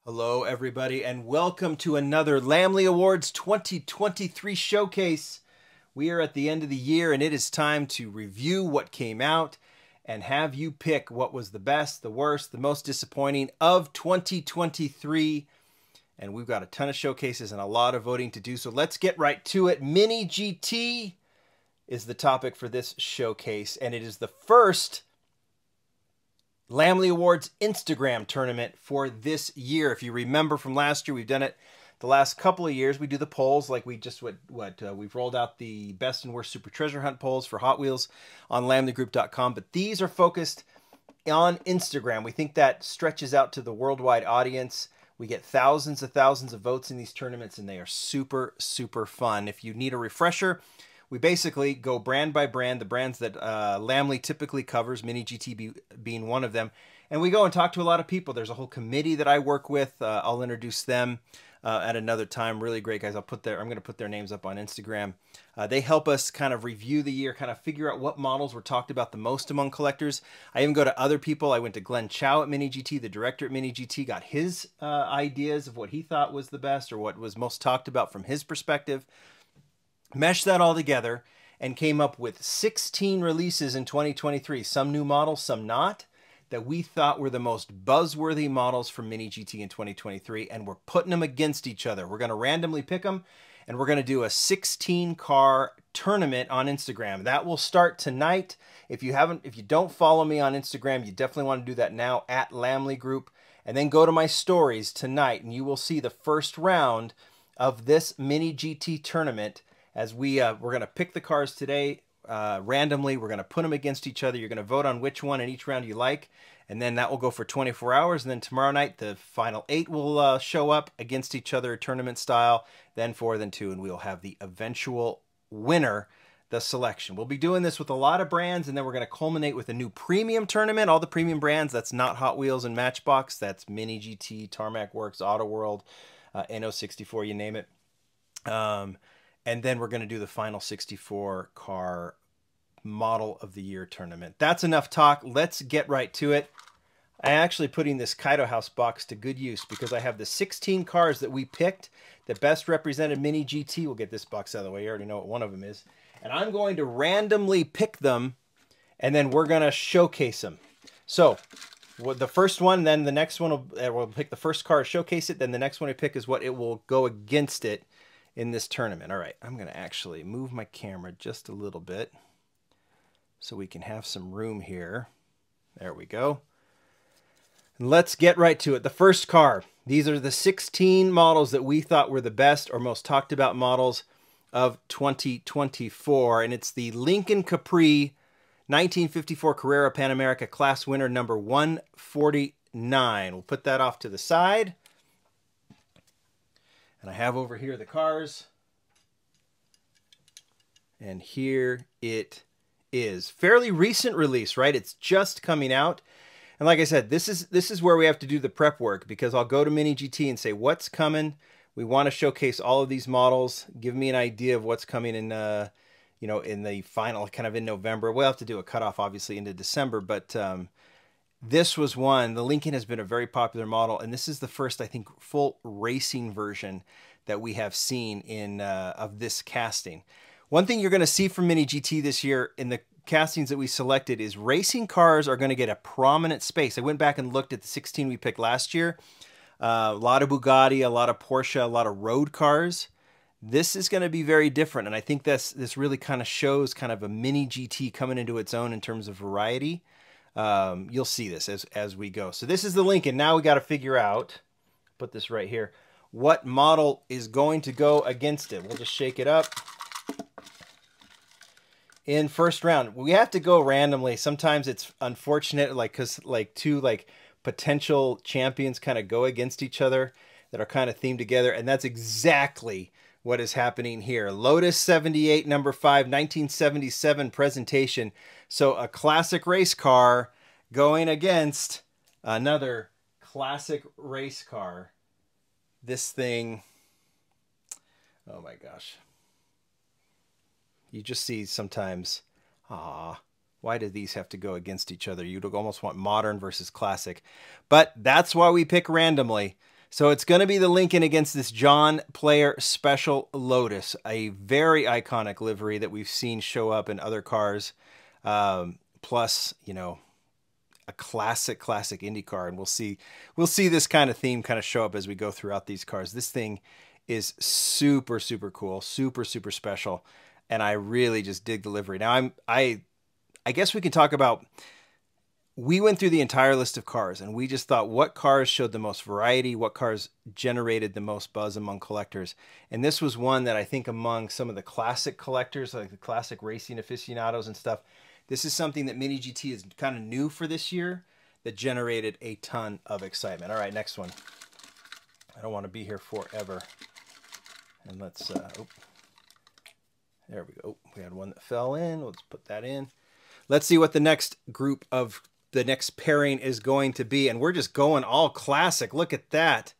Hello, everybody, and welcome to another Lamley Awards 2023 showcase. We are at the end of the year, and it is time to review what came out and have you pick what was the best, the worst, the most disappointing of 2023. And we've got a ton of showcases and a lot of voting to do, so let's get right to it. Mini GT is the topic for this showcase, and it is the first Lamley Awards Instagram tournament for this year. If you remember from last year, we've done it the last couple of years. We do the polls like we just we've rolled out the best and worst Super Treasure Hunt polls for Hot Wheels on lamleygroup.com, but these are focused on Instagram. We think that stretches out to the worldwide audience. We get thousands of votes in these tournaments, and they are super, super fun. If you need a refresher, we basically go brand by brand, the brands that Lamley typically covers, Mini GT being one of them. And we go and talk to a lot of people. There's a whole committee that I work with. I'll introduce them at another time. Really great guys. I'm going to put their names up on Instagram. They help us kind of review the year, kind of figure out what models were talked about the most among collectors. I even go to other people. I went to Glenn Chow at Mini GT, the director at Mini GT, got his ideas of what he thought was the best or what was most talked about from his perspective. Meshed that all together and came up with 16 releases in 2023, some new models, some not, that we thought were the most buzzworthy models from Mini GT in 2023, and we're putting them against each other. We're going to randomly pick them, and we're going to do a 16-car tournament on Instagram. That will start tonight. If you don't follow me on Instagram, you definitely want to do that now, at Lamley Group, and then go to my stories tonight, and you will see the first round of this Mini GT tournament. As we're going to pick the cars today randomly. We're going to put them against each other. You're going to vote on which one in each round you like, and then that will go for 24 hours. And then tomorrow night, the final 8 will show up against each other tournament style, then 4, then 2, and we'll have the eventual winner, the selection. We'll be doing this with a lot of brands, and then we're going to culminate with a new premium tournament. All the premium brands, that's not Hot Wheels and Matchbox. That's Mini GT, Tarmac Works, Auto World, NO64, you name it. And then we're going to do the final 64-car model of the year tournament. That's enough talk. Let's get right to it. I'm actually putting this Kaido House box to good use because I have the 16 cars that we picked that best represented Mini GT. We'll get this box out of the way. You already know what one of them is. And I'm going to randomly pick them, and then we're going to showcase them. So the first one, then the next one, we'll pick the first car, showcase it. Then the next one we pick is what it will go against it in this tournament. All right, I'm going to actually move my camera just a little bit so we can have some room here. There we go. And let's get right to it. The first car. These are the 16 models that we thought were the best or most talked about models of 2024. And it's the Lincoln Capri 1954 Carrera Pan America Class winner number 149. We'll put that off to the side. And I have over here the cars. And here it is. Fairly recent release, right? It's just coming out. And like I said, this is where we have to do the prep work, because I'll go to Mini GT and say, what's coming? We want to showcase all of these models. Give me an idea of what's coming in, you know, in the final, kind of in November. We'll have to do a cutoff, obviously, into December, but this was one. The Lincoln has been a very popular model, and this is the first, I think, full racing version that we have seen in of this casting. One thing you're going to see from Mini GT this year in the castings that we selected is racing cars are going to get a prominent space. I went back and looked at the 16 we picked last year. A lot of Bugatti, a lot of Porsche, a lot of road cars. This is going to be very different, and I think this really kind of shows kind of a Mini GT coming into its own in terms of variety. You'll see this as we go. So this is the Lincoln. Now we got to figure out, put this right here, what model is going to go against it. We'll just shake it up. In first round, we have to go randomly. Sometimes it's unfortunate, like, because like two like potential champions kind of go against each other that are kind of themed together, and that's exactly what is happening here. Lotus 78, number 5, 1977 presentation. So a classic race car going against another classic race car. This thing, oh my gosh. You just see sometimes, why do these have to go against each other? You'd almost want modern versus classic. But that's why we pick randomly. So it's going to be the Lincoln against this John Player Special Lotus, a very iconic livery that we've seen show up in other cars. Plus, you know, a classic IndyCar, and we'll see this kind of theme kind of show up as we go throughout these cars. This thing is super cool, super special, and I really just dig the livery. Now I guess we can talk about. We went through the entire list of cars, and we just thought what cars showed the most variety, what cars generated the most buzz among collectors. And this was one that I think among some of the classic collectors, like the classic racing aficionados and stuff, this is something that Mini GT is kind of new for this year that generated a ton of excitement. All right, next one. I don't want to be here forever. And let's, oh, there we go. We had one that fell in. Let's put that in. Let's see what the next group of the next pairing is going to be. And we're just going all classic. Look at that.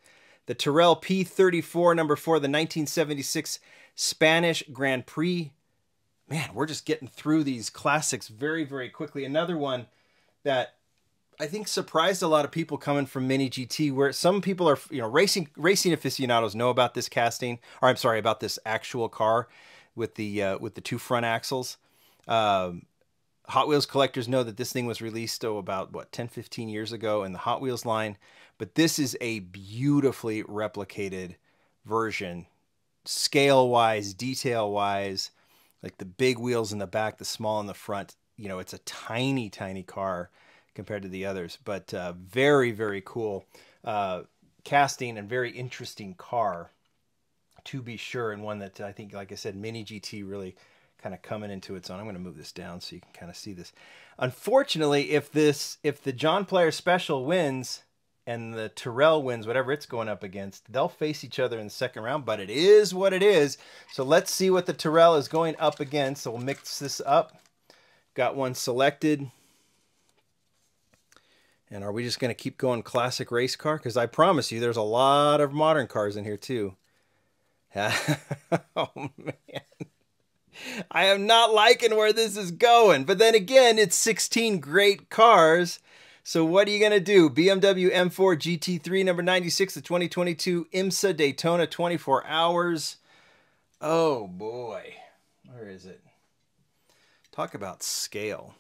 The Tyrrell P34, number 4, the 1976 Spanish Grand Prix. Man, we're just getting through these classics very quickly. Another one that I think surprised a lot of people coming from Mini GT, where some people are, you know, racing aficionados know about this casting, or I'm sorry, about this actual car with the 2 front axles. Hot Wheels collectors know that this thing was released, about, what, 10-15 years ago in the Hot Wheels line. But this is a beautifully replicated version, scale-wise, detail-wise, like the big wheels in the back, the small in the front. You know, it's a tiny car compared to the others, but very cool casting and very interesting car, to be sure, and one that I think, like I said, Mini GT really kind of coming into its own. I'm going to move this down so you can kind of see this. Unfortunately, if the John Player Special wins and the Tyrrell wins, whatever it's going up against, they'll face each other in the second round, but it is what it is. So let's see what the Tyrrell is going up against. So we'll mix this up. Got one selected. And are we just going to keep going classic race car? Because I promise you there's a lot of modern cars in here too. Oh, man. I am not liking where this is going. But then again, it's 16 great cars. So what are you going to do? BMW M4 GT3 number 96, the 2022 IMSA Daytona 24 Hours. Oh, boy. Where is it? Talk about scale.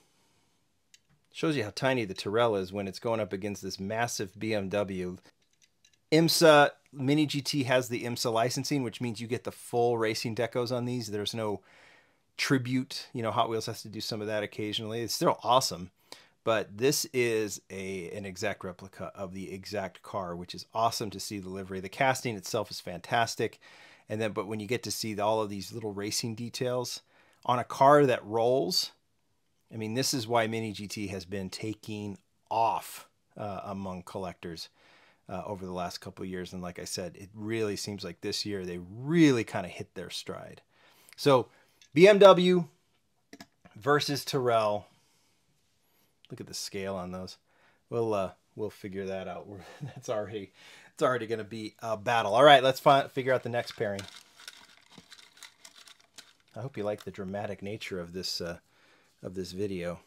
Shows you how tiny the Tyrrell is when it's going up against this massive BMW. IMSA, Mini GT has the IMSA licensing, which means you get the full racing decos on these. There's no tribute. You know, Hot Wheels has to do some of that occasionally. It's still awesome. But this is an exact replica of the exact car, which is awesome to see the livery. The casting itself is fantastic. But when you get to see all of these little racing details on a car that rolls, I mean, this is why Mini GT has been taking off among collectors over the last couple of years. And like I said, it really seems like this year they really kind of hit their stride. So BMW versus Tyrrell. Look at the scale on those. We'll figure that out. It's already going to be a battle. All right, let's figure out the next pairing. I hope you like the dramatic nature of this video.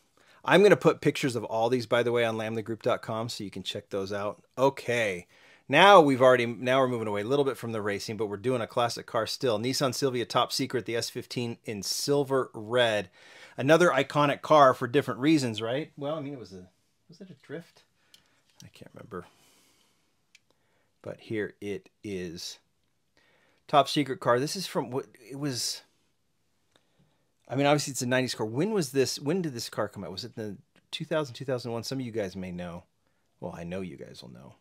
I'm going to put pictures of all these, by the way, on lamleygroup.com so you can check those out. Okay. Now we're moving away a little bit from the racing, but we're doing a classic car still. Nissan Silvia Top Secret, the S15 in silver red. Another iconic car for different reasons, right? Well, I mean, was it a drift? I can't remember. But here it is. Top Secret car. This is from what it was. I mean, obviously it's a 90s car. When did this car come out? Was it in the 2000, 2001? Some of you guys may know. Well, I know you guys will know.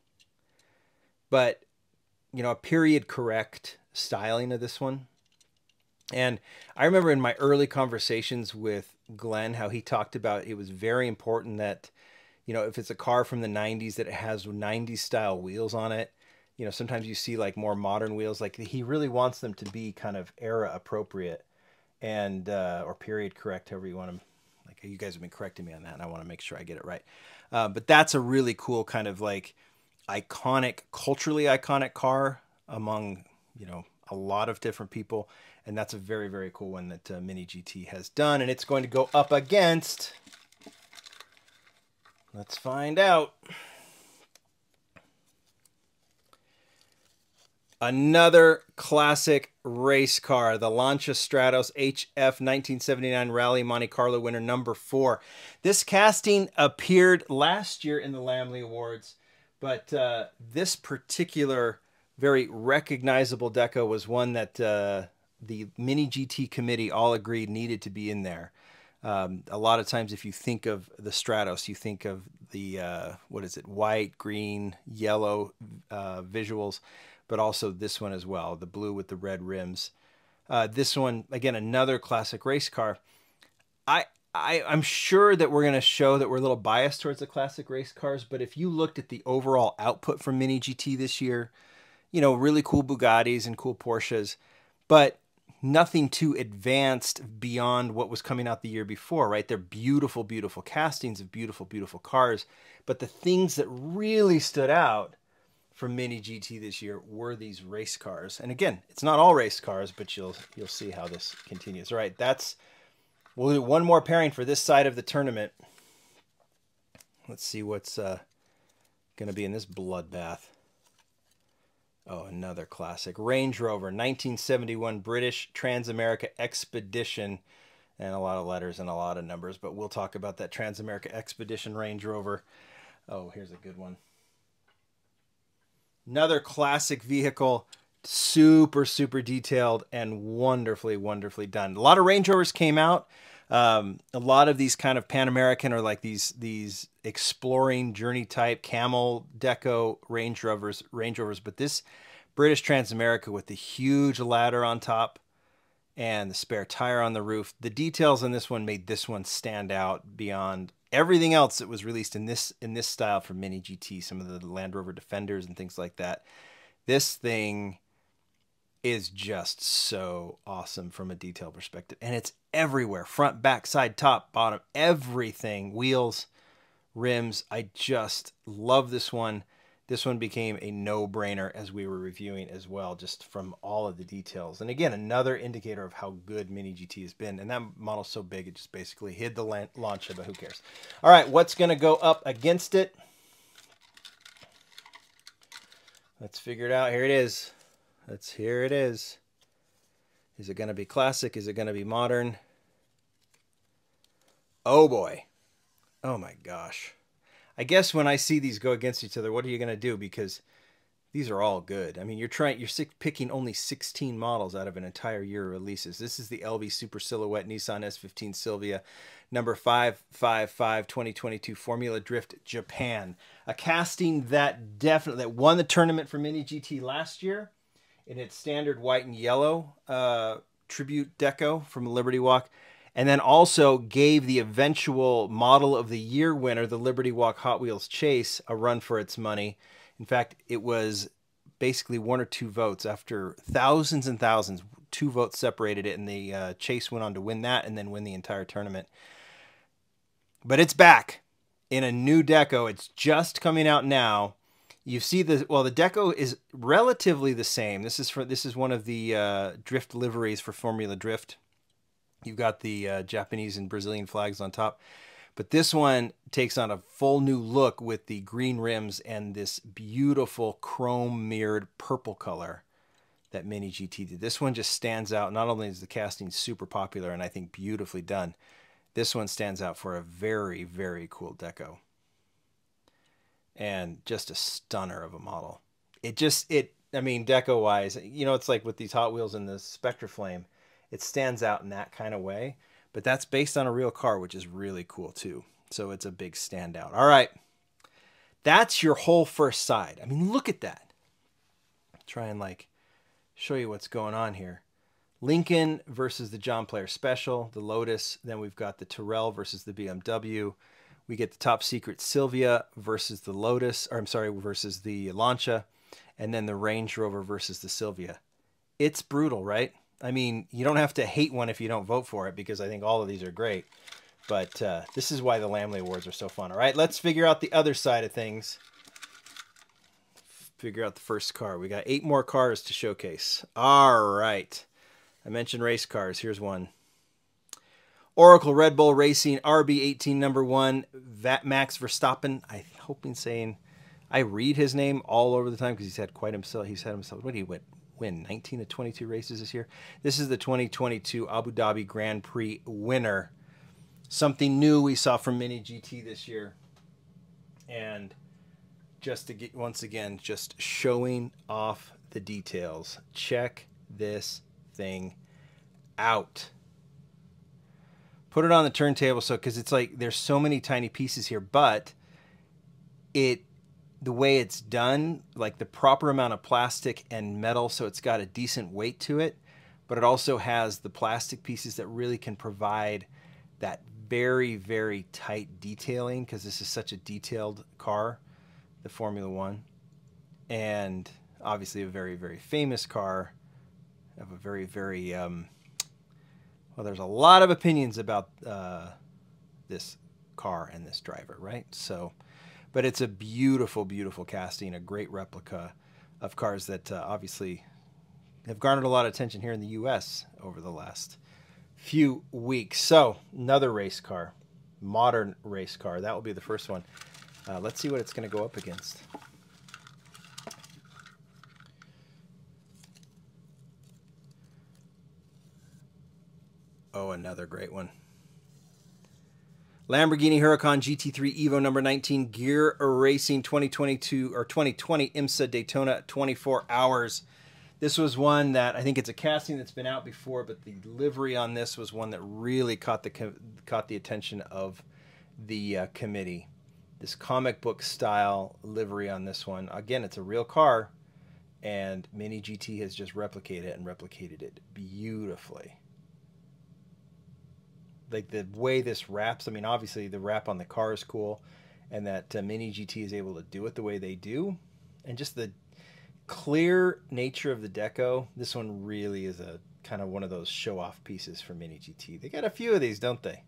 But, you know, a period correct styling of this one. And I remember in my early conversations with Glenn how he talked about it was very important that, you know, if it's a car from the 90s, that it has 90s style wheels on it. You know, sometimes you see like more modern wheels. Like he really wants them to be kind of era appropriate and or period correct, however you want them. Like you guys have been correcting me on that, and I want to make sure I get it right. But that's a really cool kind of like iconic, culturally iconic car among, you know, a lot of different people. And that's a very, very cool one that Mini GT has done. And it's going to go up against, let's find out. Another classic race car, the Lancia Stratos HF 1979 Rally Monte Carlo winner number 4. This casting appeared last year in the Lamley Awards, but this particular very recognizable deco was one that the Mini GT committee all agreed needed to be in there. A lot of times if you think of the Stratos, you think of the, what is it, white, green, yellow visuals, but also this one as well, the blue with the red rims. This one, again, another classic race car. I'm sure that we're going to show that we're a little biased towards the classic race cars, but if you looked at the overall output from Mini GT this year, you know, really cool Bugattis and cool Porsches, but nothing too advanced beyond what was coming out the year before, right? They're beautiful, beautiful castings of beautiful, beautiful cars, but the things that really stood out from Mini GT this year were these race cars. And again, it's not all race cars, but you'll see how this continues. All right, we'll do one more pairing for this side of the tournament. Let's see what's going to be in this bloodbath. Oh, another classic. Range Rover, 1971 British Transamerica Expedition. And a lot of letters and a lot of numbers, but we'll talk about that Transamerica Expedition Range Rover. Oh, here's a good one. Another classic vehicle, super, super detailed and wonderfully, wonderfully done. A lot of Range Rovers came out. A lot of these kind of Pan American or like these exploring journey type camel deco Range Rovers, but this British Transamerica with the huge ladder on top and the spare tire on the roof. The details in this one made this one stand out beyond everything else that was released in this style from Mini GT, some of the Land Rover Defenders and things like that. This thing is just so awesome from a detail perspective. And it's everywhere. Front, back, side, top, bottom, everything. Wheels, rims. I just love this one. This one became a no-brainer as we were reviewing as well, just from all of the details. And again, another indicator of how good Mini GT has been. And that model's so big, it just basically hid the Lancia, but who cares? All right, what's going to go up against it? Let's figure it out. Here it is. Here it is. Is it going to be classic? Is it going to be modern? Oh, boy. Oh, my gosh. I guess when I see these go against each other, what are you going to do? Because these are all good. I mean, you're picking only 16 models out of an entire year of releases. This is the LV Super Silhouette Nissan S15 Silvia, number 555 2022 Formula Drift Japan. A casting that won the tournament for Mini GT last year in its standard white and yellow tribute deco from Liberty Walk. And then also gave the eventual Model of the Year winner, the Liberty Walk Hot Wheels Chase, a run for its money. In fact, it was basically 1 or 2 votes. After thousands and thousands, 2 votes separated it, and the Chase went on to win that and then win the entire tournament. But it's back in a new deco. It's just coming out now. You see the deco is relatively the same. This is one of the drift liveries for Formula Drift. You've got the Japanese and Brazilian flags on top. But this one takes on a full new look with the green rims and this beautiful chrome mirrored purple color that Mini GT did. This one just stands out. Not only is the casting super popular and I think beautifully done, this one stands out for a very, very cool deco. And just a stunner of a model. I mean, deco-wise, you know, it's like with these Hot Wheels and the Spectra Flame. It stands out in that kind of way, but that's based on a real car, which is really cool too. So it's a big standout. All right. That's your whole first side. I mean, look at that. Try and like show you what's going on here. Lincoln versus the John Player Special, the Lotus. Then we've got the Tyrrell versus the BMW. We get the Top Secret Silvia versus the Lotus, or I'm sorry, versus the Lancia, and then the Range Rover versus the Silvia. It's brutal, right? I mean, you don't have to hate one if you don't vote for it, because I think all of these are great. But this is why the Lamley Awards are so fun. All right, let's figure out the other side of things. Figure out the first car. We got 8 more cars to showcase. All right. I mentioned race cars. Here's one. Oracle Red Bull Racing RB18 number 1. Max Verstappen. I'm hoping saying I read his name all over the time because he's had himself. What did he win? 19 of 22 races this year. This is the 2022 Abu Dhabi Grand Prix winner. Something new we saw from Mini GT this year. And just to get, once again, just showing off the details. Check this thing out. Put it on the turntable, so because it's like there's so many tiny pieces here, but the way it's done, like the proper amount of plastic and metal, so it's got a decent weight to it, but it also has the plastic pieces that really can provide that very, very tight detailing, because this is such a detailed car, the Formula One, and obviously a very, very famous car of a very, very well, there's a lot of opinions about this car and this driver, right? So, but it's a beautiful, beautiful casting, a great replica of cars that obviously have garnered a lot of attention here in the U.S. over the last few weeks. So, another race car, modern race car. That will be the first one. Let's see what it's going to go up against. Oh, another great one. Lamborghini Huracan GT3 Evo number 19 Gear Racing 2022 or 2020 IMSA Daytona 24 hours. This was one that I think it's a casting that's been out before, but the livery on this was one that really caught the attention of the committee. This comic book style livery on this one. Again, it's a real car, and Mini GT has just replicated it and replicated it beautifully. Like the way this wraps, I mean, obviously the wrap on the car is cool, and that Mini GT is able to do it the way they do, and just the clear nature of the deco. This one really is a kind of one of those show-off pieces for Mini GT. They got a few of these, don't they?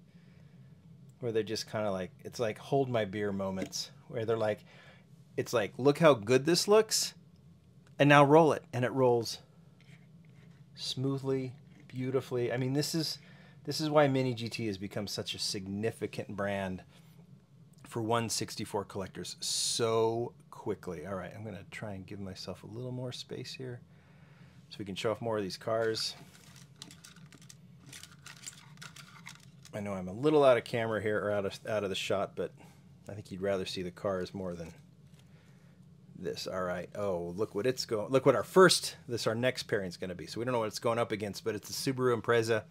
Where they're just kind of like, it's like hold my beer moments, where they're like, it's like, look how good this looks, and now roll it, and it rolls smoothly, beautifully. I mean, this is why Mini GT has become such a significant brand for 164 collectors so quickly. All right, I'm going to try and give myself a little more space here so we can show off more of these cars. I know I'm a little out of camera here, or out of the shot, but I think you'd rather see the cars more than this. All right. Oh, look what it's going. Look what our next pairing is going to be. So we don't know what it's going up against, but it's the Subaru Impreza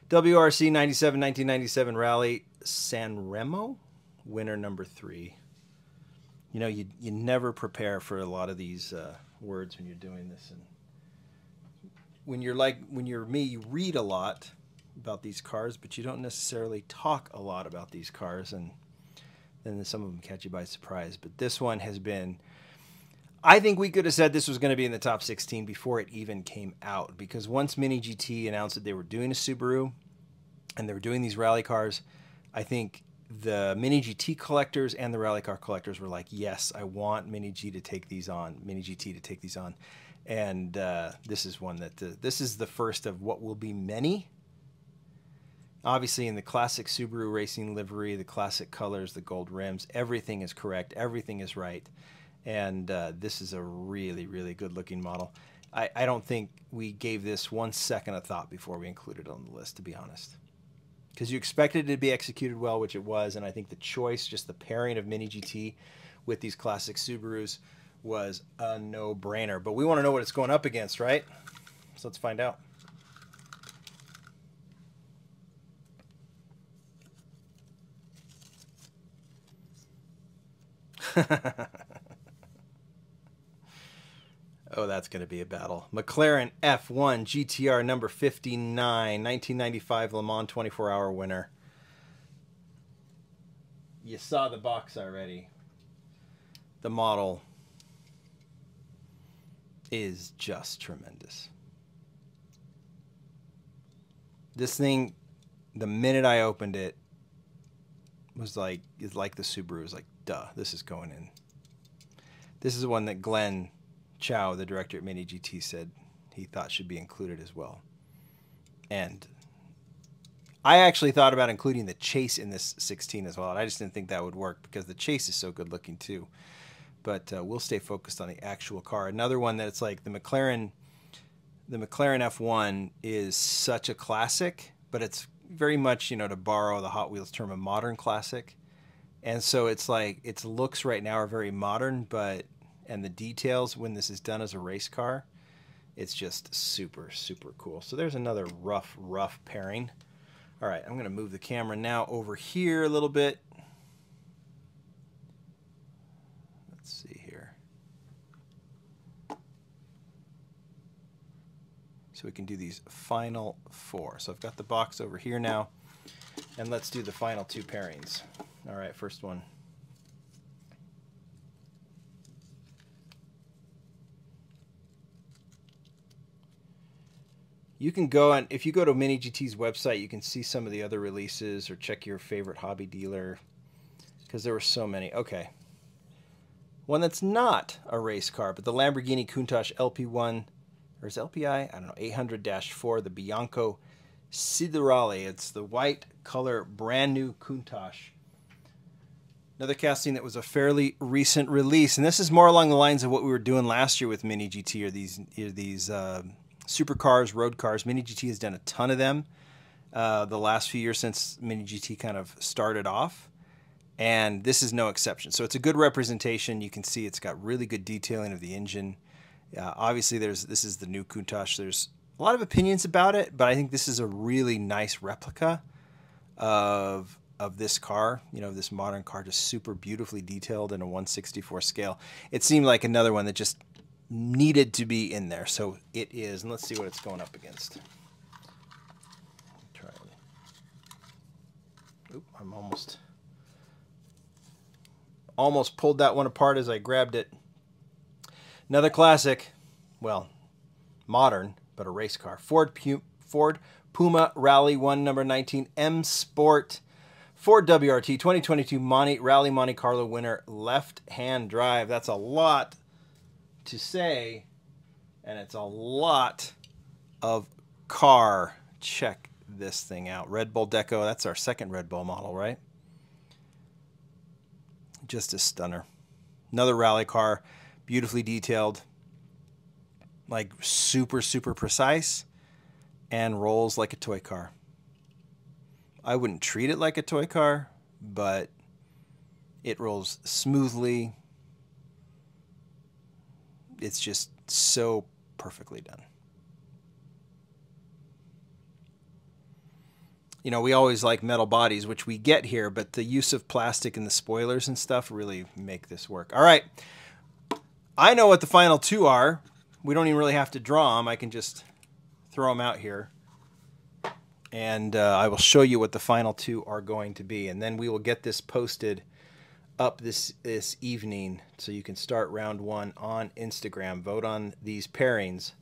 WRC 97 1997 Rally San Remo, winner number 3. You know, you never prepare for a lot of these words when you're doing this, and when you're me, you read a lot about these cars, but you don't necessarily talk a lot about these cars, and then some of them catch you by surprise. But this one has been, I think we could have said this was going to be in the top 16 before it even came out, because once Mini GT announced that they were doing a Subaru and they were doing these rally cars, I think the Mini GT collectors and the rally car collectors were like, yes, I want Mini GT to take these on. And this is one that this is the first of what will be many. Obviously, in the classic Subaru racing livery, the classic colors, the gold rims, everything is correct, everything is right. And this is a really, really good looking model. I don't think we gave this 1 second of thought before we included it on the list, to be honest. Because you expected it to be executed well, which it was, and I think the choice, just the pairing of Mini GT with these classic Subarus, was a no-brainer. But we want to know what it's going up against, right? So let's find out. Oh, that's going to be a battle. McLaren F1 GTR number 59, 1995 Le Mans 24-hour winner. You saw the box already. The model is just tremendous. This thing, the minute I opened it, was like, it's like the Subaru was like, duh, this is going in. This is the one that Glenn Chow, the director at Mini GT, said he thought should be included as well. And I actually thought about including the chase in this 16 as well, and I just didn't think that would work because the chase is so good looking too. but we'll stay focused on the actual car. Another one that it's like the McLaren F1 is such a classic, but it's very much, you know, to borrow the Hot Wheels term, a modern classic. And so it's like its looks right now are very modern, and the details when this is done as a race car, it's just super, super cool. So there's another rough pairing. All right, I'm going to move the camera now over here a little bit. Let's see here. So we can do these final 4. So I've got the box over here now, and let's do the final 2 pairings. All right, first one. You can go, and if you go to Mini GT's website, you can see some of the other releases or check your favorite hobby dealer, because there were so many. Okay. One that's not a race car, but the Lamborghini Countach LP1, or is LPI? I don't know, 800-4, the Bianco Siderale. It's the white color, brand new Countach. Another casting that was a fairly recent release, and this is more along the lines of what we were doing last year with Mini GT, or these supercars, road cars. Mini GT has done a ton of them the last few years since Mini GT kind of started off, and this is no exception. So it's a good representation. You can see it's got really good detailing of the engine. Obviously, this is the new Countach. There's a lot of opinions about it, but I think this is a really nice replica of this car, you know, this modern car, just super beautifully detailed in a 1/64 scale. It seemed like another one that just needed to be in there, so it is. And let's see what it's going up against. Try it. Oop, I'm almost pulled that one apart as I grabbed it. Another classic, well, modern, but a race car. Ford Puma Rally 1 number 19 M Sport. Ford WRT 2022 Rally Monte Carlo winner, left-hand drive. That's a lot to say, and it's a lot of car. Check this thing out. Red Bull Deco. That's our second Red Bull model, right? Just a stunner. Another rally car, beautifully detailed, like super, super precise, and rolls like a toy car. I wouldn't treat it like a toy car, but it rolls smoothly. It's just so perfectly done. You know, we always like metal bodies, which we get here, but the use of plastic in the spoilers and stuff really make this work. All right. I know what the final 2 are. We don't even really have to draw them. I can just throw them out here. And I will show you what the final 2 are going to be. And then we will get this posted up this evening, so you can start round 1 on Instagram. Vote on these pairings.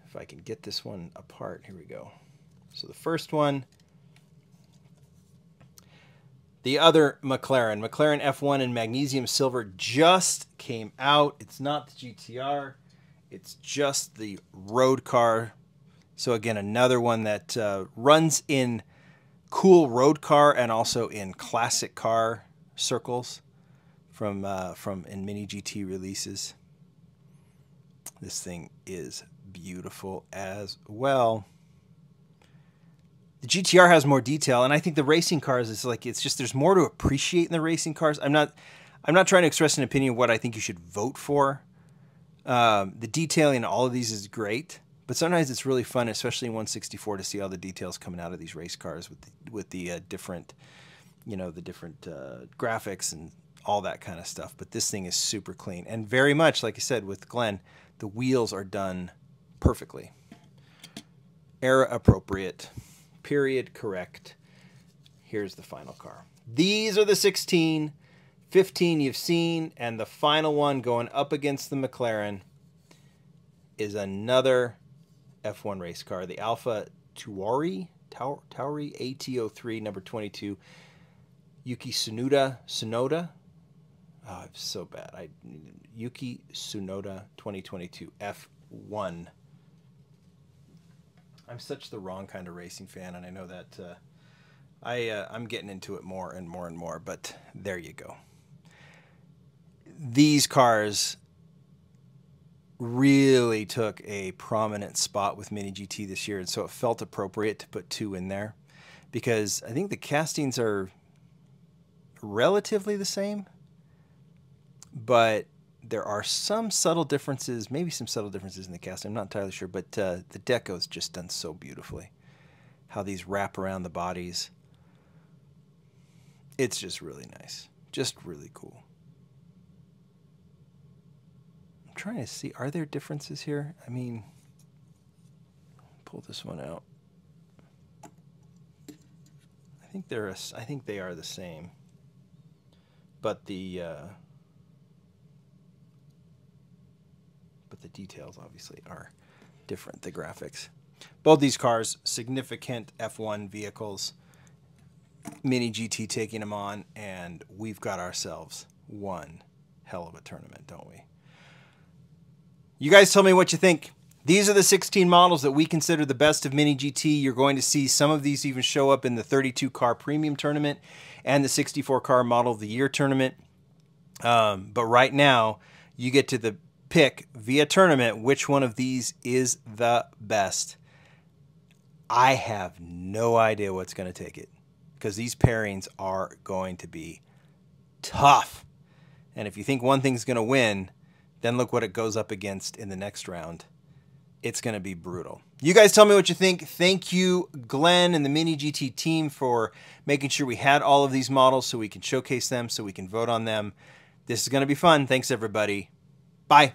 If I can get this one apart, here we go. So the first one, the other McLaren F1 in magnesium silver, just came out. It's not the GTR, it's just the road car. So again, another one that runs in cool road car and also in classic car circles from Mini GT releases. This thing is beautiful as well. The GTR has more detail, and I think the racing cars is like, it's just, there's more to appreciate in the racing cars. I'm not trying to express an opinion of what I think you should vote for. The detailing in all of these is great, but sometimes it's really fun, especially in 1/64, to see all the details coming out of these race cars with the different, you know, the different graphics and all that kind of stuff. But this thing is super clean, and very much like I said with Glenn, the wheels are done perfectly, era appropriate, period correct. Here's the final car. These are the 16, 15 you've seen, and the final one going up against the McLaren is another F1 race car, the Alpha Tauri AT03 number 22, Yuki Tsunoda. Oh, I'm so bad. Yuki Tsunoda 2022 F1. I'm such the wrong kind of racing fan, and I know that I'm getting into it more and more and more, but there you go. these cars really took a prominent spot with Mini GT this year, and so it felt appropriate to put 2 in there, because I think the castings are relatively the same, but there are some subtle differences, maybe some subtle differences in the casting. I'm not entirely sure, but the deco is just done so beautifully. How these wrap around the bodies. It's just really nice. Just really cool. I'm trying to see, are there differences here? I mean, pull this one out. I think they are the same. But the details obviously are different, the graphics. Both these cars, significant F1 vehicles. Mini GT taking them on, and we've got ourselves one hell of a tournament, don't we? You guys tell me what you think. These are the 16 models that we consider the best of Mini GT. You're going to see some of these even show up in the 32 car premium tournament and the 64 car model of the year tournament. But right now, you get to pick via tournament which one of these is the best. I have no idea what's going to take it, because these pairings are going to be tough. And if you think one thing's going to win, then look what it goes up against in the next round. It's going to be brutal. You guys tell me what you think. Thank you, Glenn and the Mini GT team, for making sure we had all of these models so we can showcase them, so we can vote on them. This is going to be fun. Thanks, everybody. Bye.